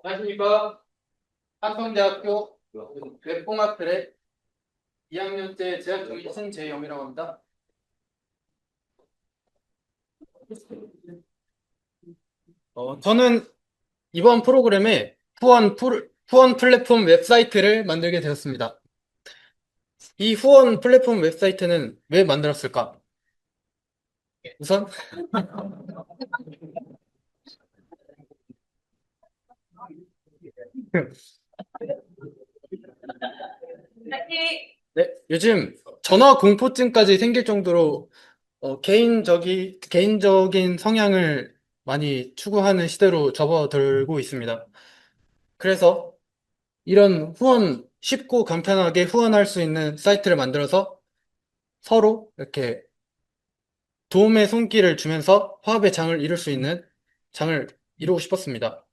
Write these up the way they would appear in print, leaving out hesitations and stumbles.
안녕하십니까. 한성대학교 웹공학科의 2학년째 재학 중인 신재영이라고 합니다. 저는 이번 프로그램에 후원 플랫폼 웹사이트를 만들게 되었습니다. 이 후원 플랫폼 웹사이트는 왜 만들었을까? 우선, 네, 요즘 전화 공포증까지 생길 정도로 개인적인 성향을 많이 추구하는 시대로 접어들고 있습니다. 그래서 이런 쉽고 간편하게 후원할 수 있는 사이트를 만들어서 서로 이렇게 도움의 손길을 주면서 화합의 장을 이루고 싶었습니다.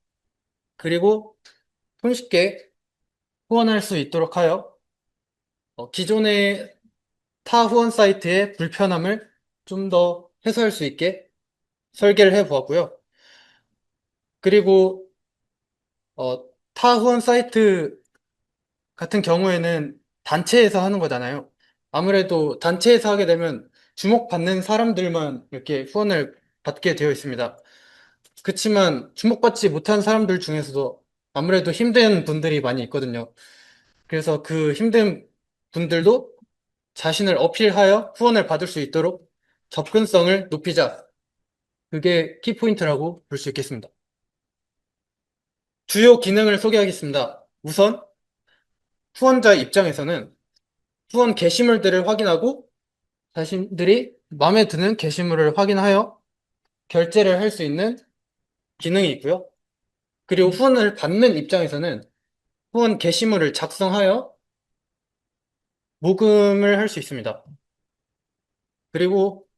그리고 손쉽게 후원할 수 있도록 하여 기존의 타 후원 사이트의 불편함을 좀 더 해소할 수 있게 설계를 해 보았고요. 그리고 어, 타 후원 사이트 같은 경우에는 단체에서 하는 거잖아요. 아무래도 단체에서 하게 되면 주목받는 사람들만 이렇게 후원을 받게 되어 있습니다. 그렇지만 주목받지 못한 사람들 중에서도 아무래도 힘든 분들이 많이 있거든요. 그래서 그 힘든 분들도 자신을 어필하여 후원을 받을 수 있도록 접근성을 높이자. 그게 키포인트라고 볼 수 있겠습니다. 주요 기능을 소개하겠습니다. 우선 후원자 입장에서는 후원 게시물들을 확인하고 자신들이 마음에 드는 게시물을 확인하여 결제를 할 수 있는 기능이 있고요. 그리고 후원을 받는 입장에서는 후원 게시물을 작성하여 모금을 할 수 있습니다. 그리고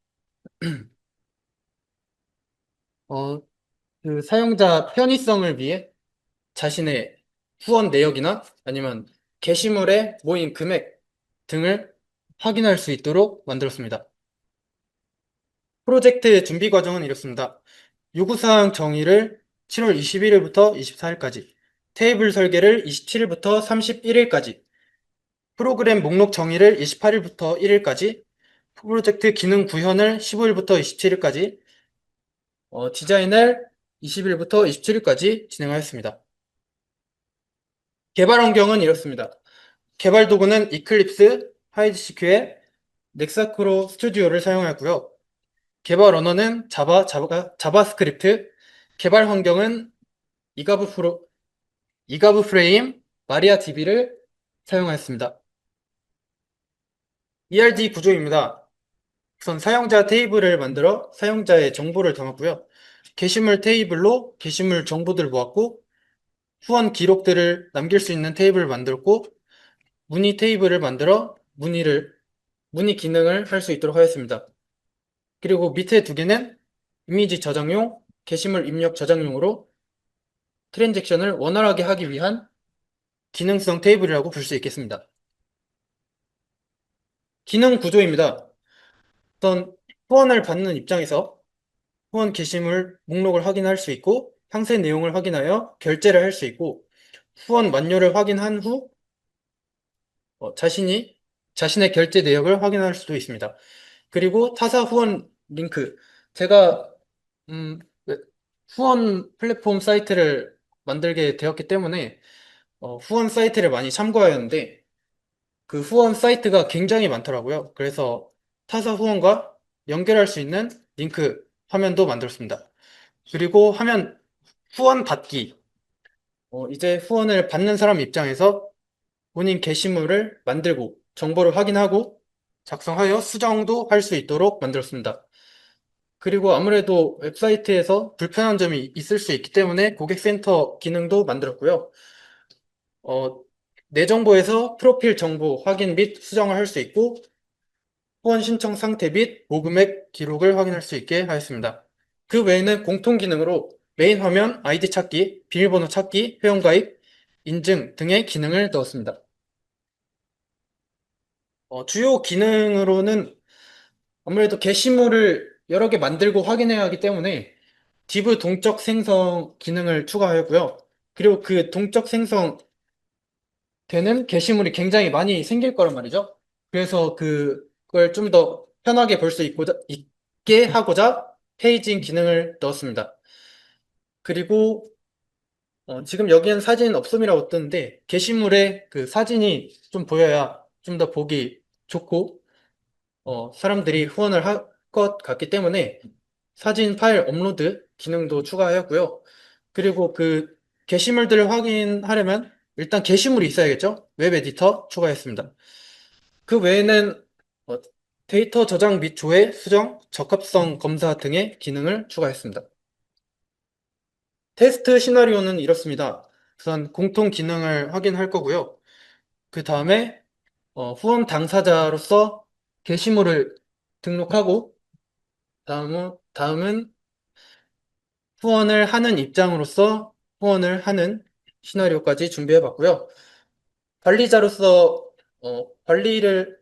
어, 그 사용자 편의성을 위해 자신의 후원 내역이나 아니면 게시물에 모인 금액 등을 확인할 수 있도록 만들었습니다. 프로젝트의 준비 과정은 이렇습니다. 요구사항 정의를 7월 21일부터 24일까지, 테이블 설계를 27일부터 31일까지, 프로그램 목록 정의를 28일부터 1일까지, 프로젝트 기능 구현을 15일부터 27일까지, 디자인을 20일부터 27일까지 진행하였습니다. 개발 환경은 이렇습니다. 개발 도구는 이클립스, 하이드시큐의 넥사크로 스튜디오를 사용하였고요. 개발 언어는 자바스크립트, 개발 환경은 이가브 프로, 이가브 프레임, 마리아 DB를 사용하였습니다. ERD 구조입니다. 우선 사용자 테이블을 만들어 사용자의 정보를 담았고요. 게시물 테이블로 게시물 정보들을 모았고, 후원 기록들을 남길 수 있는 테이블을 만들었고, 문의 테이블을 만들어 문의 기능을 할 수 있도록 하였습니다. 그리고 밑에 두 개는 이미지 저장용, 게시물 입력 저장용으로 트랜잭션을 원활하게 하기 위한 기능성 테이블이라고 볼 수 있겠습니다. 기능 구조입니다. 어떤 후원을 받는 입장에서 후원 게시물 목록을 확인할 수 있고 상세 내용을 확인하여 결제를 할 수 있고 후원 만료를 확인한 후 자신의 결제 내역을 확인할 수도 있습니다. 그리고 타사 후원 링크 제가 음, 후원 플랫폼 사이트를 만들게 되었기 때문에 후원 사이트를 많이 참고하였는데 그 후원 사이트가 굉장히 많더라고요. 그래서 타사 후원과 연결할 수 있는 링크 화면도 만들었습니다. 그리고 후원 받기. 이제 후원을 받는 사람 입장에서 본인 게시물을 만들고 정보를 확인하고 작성하여 수정도 할 수 있도록 만들었습니다. 그리고 아무래도 웹사이트에서 불편한 점이 있을 수 있기 때문에 고객센터 기능도 만들었고요. 어, 내 정보에서 프로필 정보 확인 및 수정을 할 수 있고 후원 신청 상태 및 모금액 기록을 확인할 수 있게 하였습니다. 그 외에는 공통 기능으로 메인 화면 아이디 찾기, 비밀번호 찾기, 회원가입, 인증 등의 기능을 넣었습니다. 주요 기능으로는 아무래도 게시물을 여러 개 만들고 확인해야 하기 때문에 div 동적 생성 기능을 추가하였고요. 그리고 그 동적 생성 되는 게시물이 굉장히 많이 생길 거란 말이죠. 그래서 그걸 좀 더 편하게 볼 수 있게 하고자 페이징 기능을 넣었습니다. 그리고 지금 여기엔 사진 없음이라고 뜨는데 게시물에 그 사진이 좀 보여야 좀 더 보기 좋고 사람들이 후원을 할 것 같기 때문에 사진 파일 업로드 기능도 추가하였고요. 그리고 그 게시물들을 확인하려면 일단 게시물이 있어야겠죠? 웹 에디터 추가했습니다. 그 외에는 어, 데이터 저장 및 조회, 수정, 적합성 검사 등의 기능을 추가했습니다. 테스트 시나리오는 이렇습니다. 우선 공통 기능을 확인할 거고요. 그 다음에 후원 당사자로서 게시물을 등록하고 다음은 후원을 하는 입장으로서 후원을 하는 시나리오까지 준비해 봤고요. 관리자로서 관리를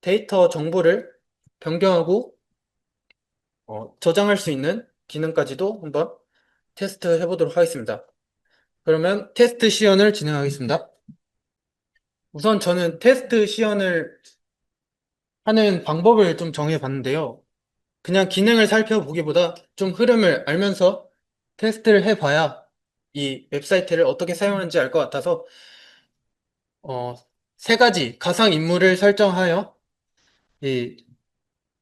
데이터 정보를 변경하고 저장할 수 있는 기능까지도 한번 테스트 해보도록 하겠습니다. 그러면 테스트 시연을 진행하겠습니다. 우선 저는 테스트 시연을 하는 방법을 좀 정해 봤는데요. 그냥 기능을 살펴보기보다 좀 흐름을 알면서 테스트를 해봐야 이 웹사이트를 어떻게 사용하는지 알 것 같아서 어, 세 가지 가상 인물을 설정하여 이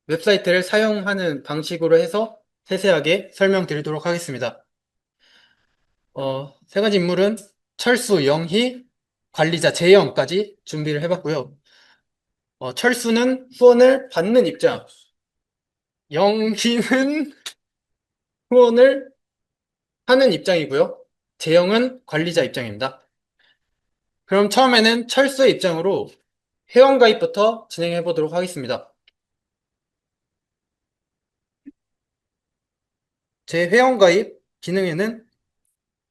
웹사이트를 사용하는 방식으로 해서 세세하게 설명드리도록 하겠습니다. 세 가지 인물은 철수, 영희, 관리자 재영까지 준비를 해봤고요. 철수는 후원을 받는 입장, 영희는 후원을 하는 입장이고요. 재영은 관리자 입장입니다. 그럼 처음에는 철수의 입장으로 회원가입부터 진행해 보도록 하겠습니다. 제 회원가입 기능에는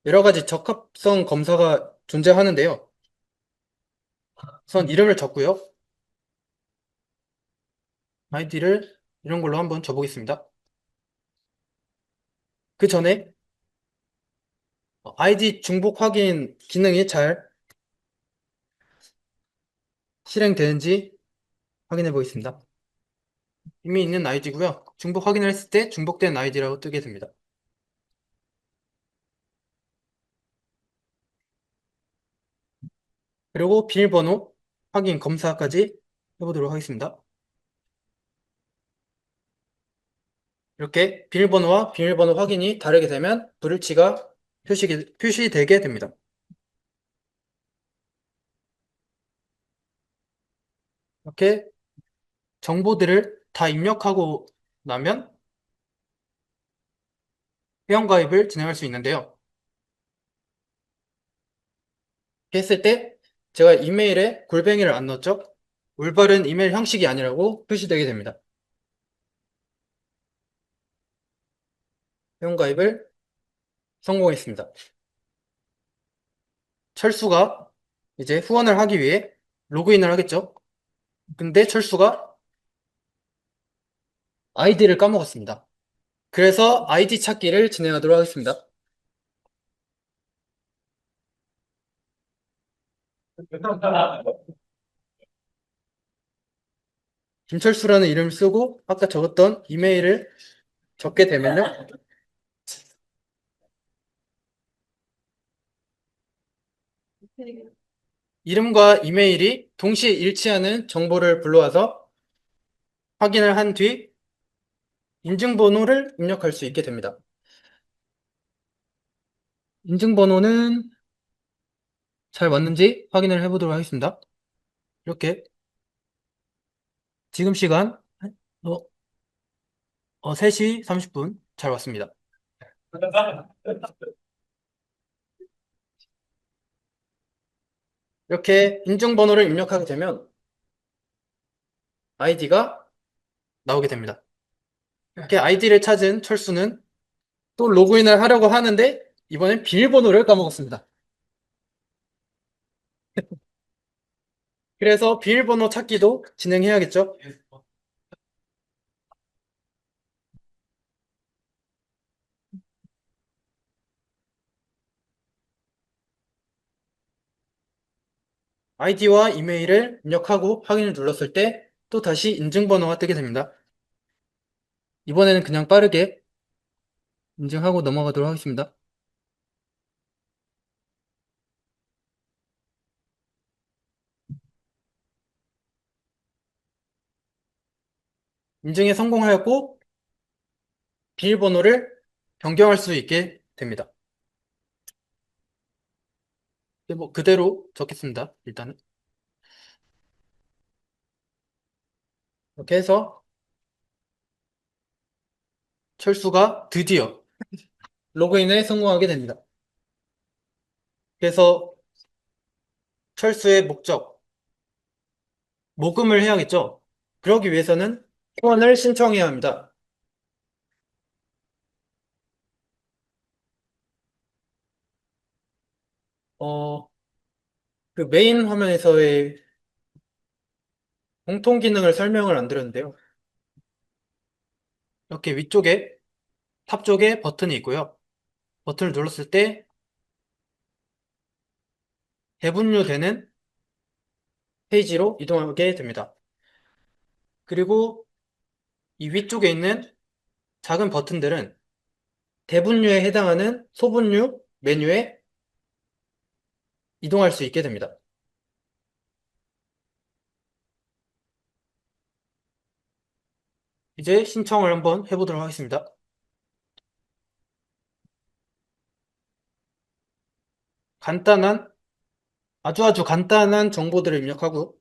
여러 가지 적합성 검사가 존재하는데요. 우선 이름을 적고요. 아이디를 이런 걸로 한번 적어보겠습니다. 그 전에 아이디 중복 확인 기능이 잘 실행되는지 확인해 보겠습니다. 이미 있는 아이디고요. 중복 확인을 했을 때 중복된 아이디라고 뜨게 됩니다. 그리고 비밀번호 확인 검사까지 해보도록 하겠습니다. 이렇게 비밀번호와 비밀번호 확인이 다르게 되면 불일치가 표시되게 됩니다. 이렇게 정보들을 다 입력하고 나면 회원가입을 진행할 수 있는데요. 이렇게 했을 때 제가 이메일에 골뱅이를 안 넣었죠? 올바른 이메일 형식이 아니라고 표시되게 됩니다. 회원가입을 성공했습니다. 철수가 이제 후원을 하기 위해 로그인을 하겠죠? 근데 철수가 아이디를 까먹었습니다. 그래서 아이디 찾기를 진행하도록 하겠습니다. 김철수라는 이름을 쓰고 아까 적었던 이메일을 적게 되면요. 이름과 이메일이 동시에 일치하는 정보를 불러와서 확인을 한 뒤 인증번호를 입력할 수 있게 됩니다. 인증번호는 잘 왔는지 확인을 해보도록 하겠습니다. 이렇게 지금 시간 어, 3시 30분 잘 왔습니다. 이렇게 인증번호를 입력하게 되면 아이디가 나오게 됩니다. 이렇게 아이디를 찾은 철수는 또 로그인을 하려고 하는데 이번엔 비밀번호를 까먹었습니다. 그래서 비밀번호 찾기도 진행해야겠죠? 아이디와 이메일을 입력하고 확인을 눌렀을 때 또 다시 인증번호가 뜨게 됩니다. 이번에는 그냥 빠르게 인증하고 넘어가도록 하겠습니다. 인증에 성공하였고 비밀번호를 변경할 수 있게 됩니다. 네, 뭐 그대로 적겠습니다. 일단은 이렇게 해서 철수가 드디어 로그인에 성공하게 됩니다. 그래서 철수의 목적, 모금을 해야겠죠. 그러기 위해서는 후원을 신청해야 합니다. 어, 그 메인 화면에서의 공통 기능을 설명을 안 드렸는데요. 이렇게 위쪽에 탑 쪽에 버튼이 있고요. 버튼을 눌렀을 때 대분류되는 페이지로 이동하게 됩니다. 그리고 이 위쪽에 있는 작은 버튼들은 대분류에 해당하는 소분류 메뉴에 이동할 수 있게 됩니다. 이제 신청을 한번 해보도록 하겠습니다. 간단한, 아주 간단한 정보들을 입력하고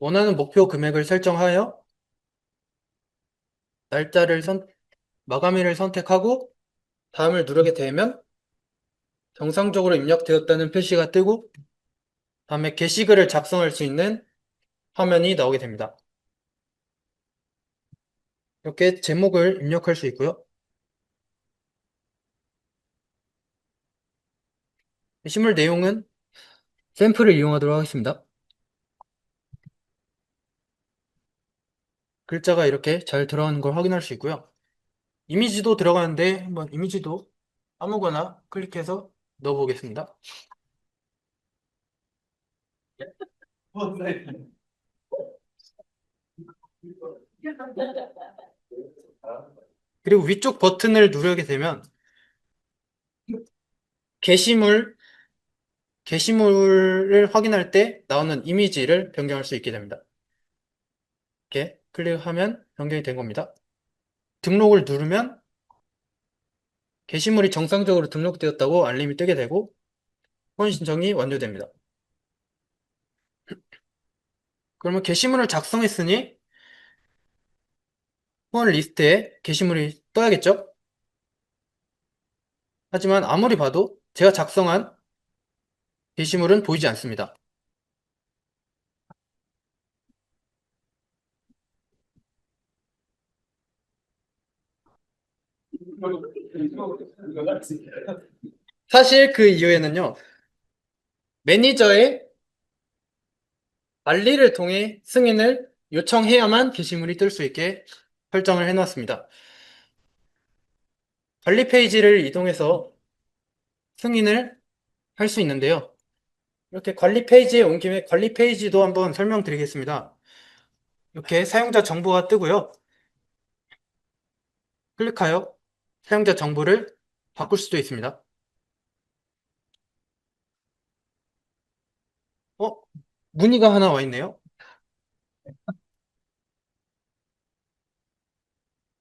원하는 목표 금액을 설정하여 날짜를 마감일을 선택하고 다음을 누르게 되면 정상적으로 입력되었다는 표시가 뜨고 다음에 게시글을 작성할 수 있는 화면이 나오게 됩니다. 이렇게 제목을 입력할 수 있고요. 게시물 내용은 샘플을 이용하도록 하겠습니다. 글자가 이렇게 잘 들어가는 걸 확인할 수 있고요. 이미지도 들어가는데 한번 이미지도 아무거나 클릭해서 넣어보겠습니다. 그리고 위쪽 버튼을 누르게 되면 게시물, 게시물을 확인할 때 나오는 이미지를 변경할 수 있게 됩니다. 이렇게 클릭하면 변경이 된 겁니다. 등록을 누르면 게시물이 정상적으로 등록되었다고 알림이 뜨게 되고 후원 신청이 완료됩니다. 그러면 게시물을 작성했으니 후원 리스트에 게시물이 떠야겠죠? 하지만 아무리 봐도 제가 작성한 게시물은 보이지 않습니다. 사실 그 이유에는요, 매니저의 관리를 통해 승인을 요청해야만 게시물이 뜰 수 있게 설정을 해놨습니다. 관리 페이지를 이동해서 승인을 할 수 있는데요. 이렇게 관리 페이지에 온 김에 관리 페이지도 한번 설명드리겠습니다. 이렇게 사용자 정보가 뜨고요. 클릭하여 사용자 정보를 바꿀 수도 있습니다. 어? 문의가 하나 와 있네요.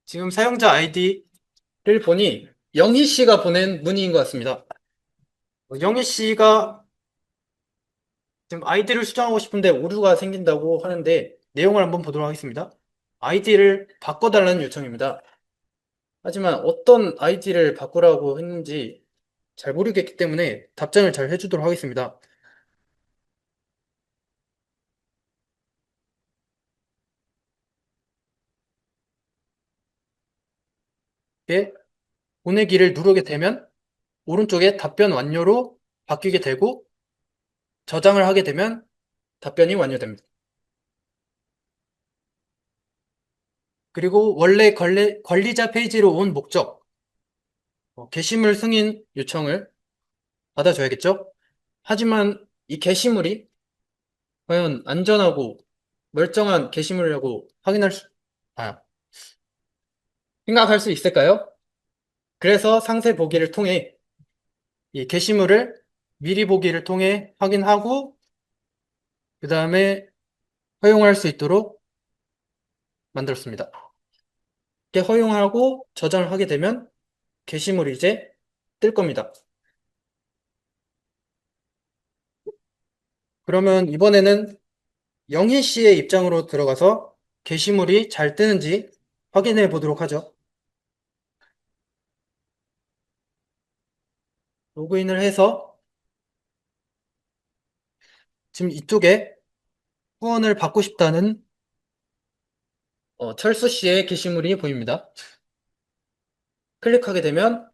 지금 사용자 아이디를 보니 영희 씨가 보낸 문의인 것 같습니다. 영희 씨가 지금 아이디를 수정하고 싶은데 오류가 생긴다고 하는데 내용을 한번 보도록 하겠습니다. 아이디를 바꿔달라는 요청입니다. 하지만 어떤 아이디를 바꾸라고 했는지 잘 모르겠기 때문에 답장을 잘 해주도록 하겠습니다. 이렇게 보내기를 누르게 되면 오른쪽에 답변 완료로 바뀌게 되고 저장을 하게 되면 답변이 완료됩니다. 그리고 원래 관리자 페이지로 온 목적, 게시물 승인 요청을 받아줘야겠죠? 하지만 이 게시물이 과연 안전하고 멀쩡한 게시물이라고 아, 생각할 수 있을까요? 그래서 상세 보기를 통해 이 게시물을 미리 보기를 통해 확인하고 그 다음에 허용할 수 있도록 만들었습니다. 이렇게 허용하고 저장을 하게 되면 게시물이 이제 뜰 겁니다. 그러면 이번에는 영희 씨의 입장으로 들어가서 게시물이 잘 뜨는지 확인해 보도록 하죠. 로그인을 해서 지금 이쪽에 후원을 받고 싶다는 철수 씨의 게시물이 보입니다. 클릭하게 되면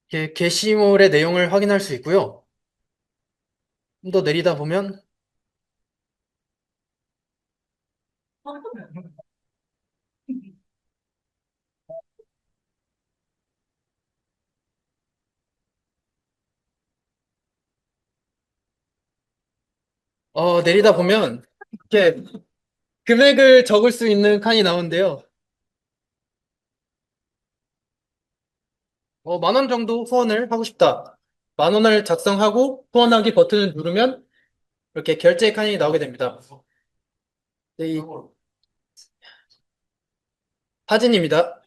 이렇게 게시물의 내용을 확인할 수 있고요. 좀 더 내리다 보면 내리다 보면 이렇게 금액을 적을 수 있는 칸이 나오는데요. 10,000원 정도 후원을 하고 싶다. 10,000원을 작성하고 후원하기 버튼을 누르면 이렇게 결제 칸이 나오게 됩니다. 네, 이 사진입니다.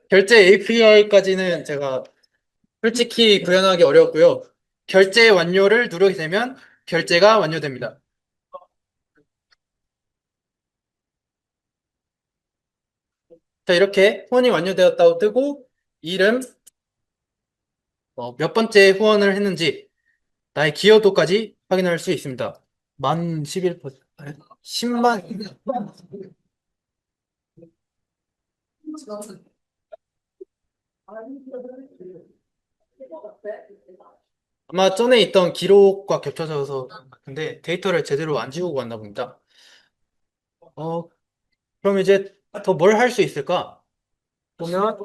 결제 API까지는 제가 솔직히 구현하기 어려웠고요. 결제 완료를 누르게 되면 결제가 완료됩니다. 자, 이렇게 후원이 완료되었다고 뜨고 이름, 몇 번째 후원을 했는지 나의 기여도까지 확인할 수 있습니다. 만 11%, 10만, 아마 전에 있던 기록과 겹쳐져서 같은데 데이터를 제대로 안 지우고 왔나 봅니다. 어, 그럼 이제 더 뭘 할 수 있을까? 보면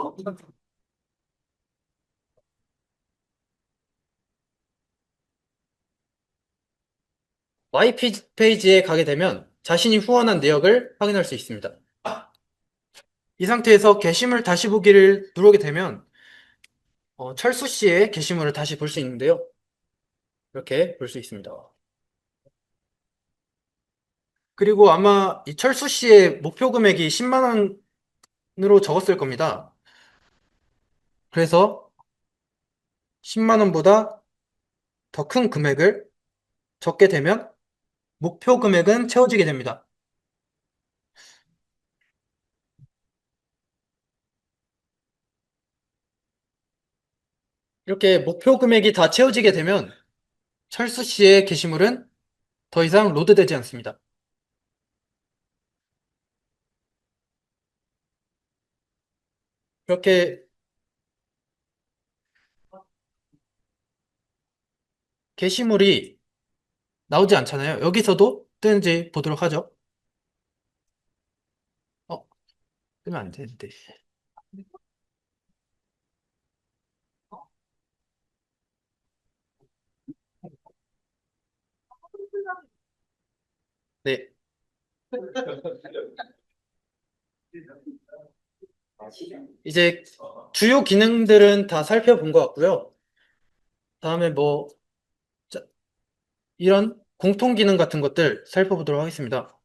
Y 페이지에 가게 되면 자신이 후원한 내역을 확인할 수 있습니다. 이 상태에서 게시물 다시 보기를 누르게 되면 철수 씨의 게시물을 다시 볼 수 있는데요. 이렇게 볼 수 있습니다. 그리고 아마 이 철수 씨의 목표 금액이 10만 원으로 적었을 겁니다. 그래서 10만 원보다 더 큰 금액을 적게 되면 목표 금액은 채워지게 됩니다. 이렇게 목표 금액이 다 채워지게 되면 철수 씨의 게시물은 더 이상 로드되지 않습니다. 이렇게 게시물이 나오지 않잖아요. 여기서도 뜨는지 보도록 하죠. 어, 뜨면 안 되는데. 네. 이제 주요 기능들은 다 살펴본 것 같고요. 다음에 뭐, 자, 이런 공통 기능 같은 것들 살펴보도록 하겠습니다.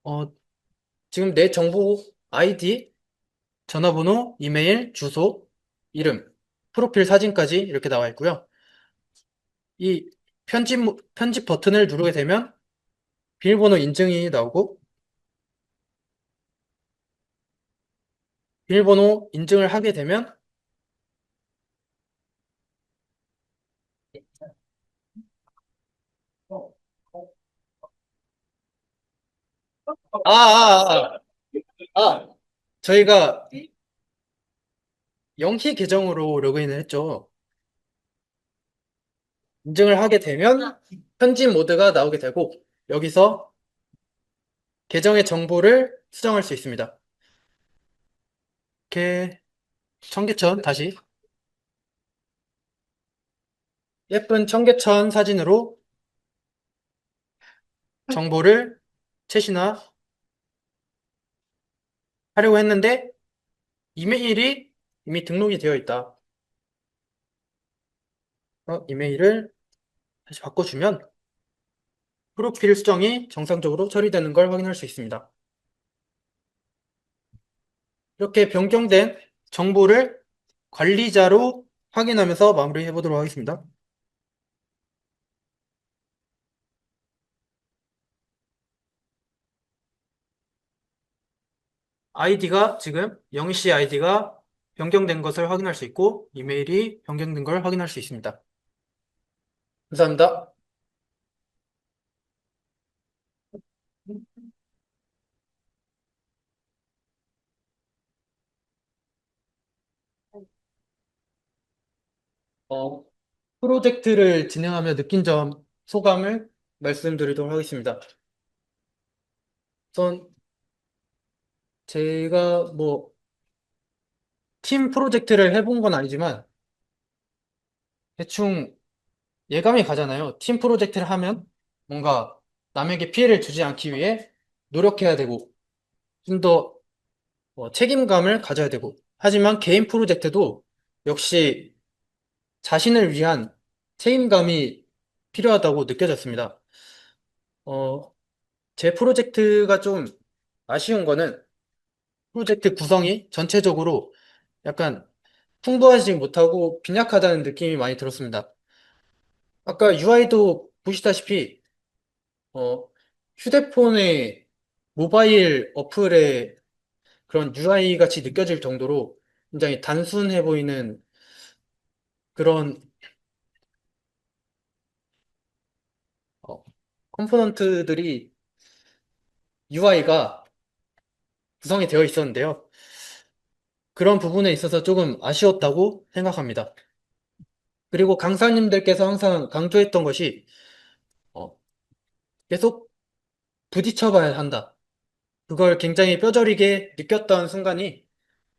어, 지금 내 정보 아이디, 전화번호, 이메일, 주소, 이름, 프로필 사진까지 이렇게 나와 있고요. 이 편집 버튼을 누르게 되면 비밀번호 인증이 나오고 비밀번호 인증을 하게 되면 아, 아, 아, 아. 저희가 영희 계정으로 로그인을 했죠. 인증을 하게 되면 편집 모드가 나오게 되고 여기서 계정의 정보를 수정할 수 있습니다. 이렇게 청계천 다시 예쁜 청계천 사진으로 정보를 채시나 하려고 했는데 이메일이 이미 등록이 되어 있다. 이메일을 다시 바꿔주면 프로필 수정이 정상적으로 처리되는 걸 확인할 수 있습니다. 이렇게 변경된 정보를 관리자로 확인하면서 마무리해 보도록 하겠습니다. 아이디가 지금 영희 씨 아이디가 변경된 것을 확인할 수 있고 이메일이 변경된 걸 확인할 수 있습니다. 감사합니다. 어, 프로젝트를 진행하며 느낀 점, 소감을 말씀드리도록 하겠습니다. 우선 제가 뭐 팀 프로젝트를 해본 건 아니지만 대충 예감이 가잖아요. 팀 프로젝트를 하면 뭔가 남에게 피해를 주지 않기 위해 노력해야 되고 좀 더 책임감을 가져야 되고 하지만 개인 프로젝트도 역시 자신을 위한 책임감이 필요하다고 느껴졌습니다. 어, 제 프로젝트가 좀 아쉬운 거는 프로젝트 구성이 전체적으로 약간 풍부하지 못하고 빈약하다는 느낌이 많이 들었습니다. 아까 UI도 보시다시피 휴대폰의 모바일 어플의 그런 UI 같이 느껴질 정도로 굉장히 단순해 보이는 그런 어, 컴포넌트들이 UI가 구성이 되어 있었는데요. 그런 부분에 있어서 조금 아쉬웠다고 생각합니다. 그리고 강사님들께서 항상 강조했던 것이 어, 계속 부딪혀봐야 한다. 그걸 굉장히 뼈저리게 느꼈던 순간이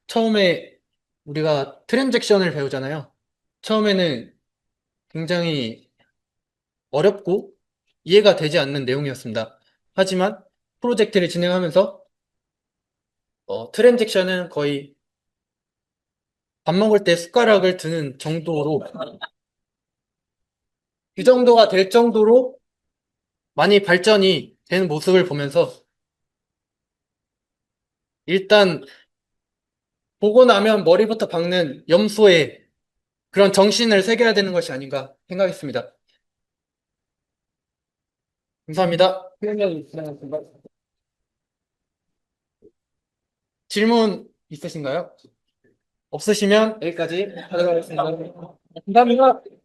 처음에 우리가 트랜잭션을 배우잖아요. 처음에는 굉장히 어렵고 이해가 되지 않는 내용이었습니다. 하지만 프로젝트를 진행하면서 트랜잭션은 거의 밥 먹을 때 숟가락을 드는 정도로 그 정도가 될 정도로 많이 발전이 된 모습을 보면서 일단 보고 나면 머리부터 박는 염소의 그런 정신을 새겨야 되는 것이 아닌가 생각했습니다. 감사합니다. 질문 있으신가요? 없으시면 여기까지 하도록 하겠습니다. 감사합니다.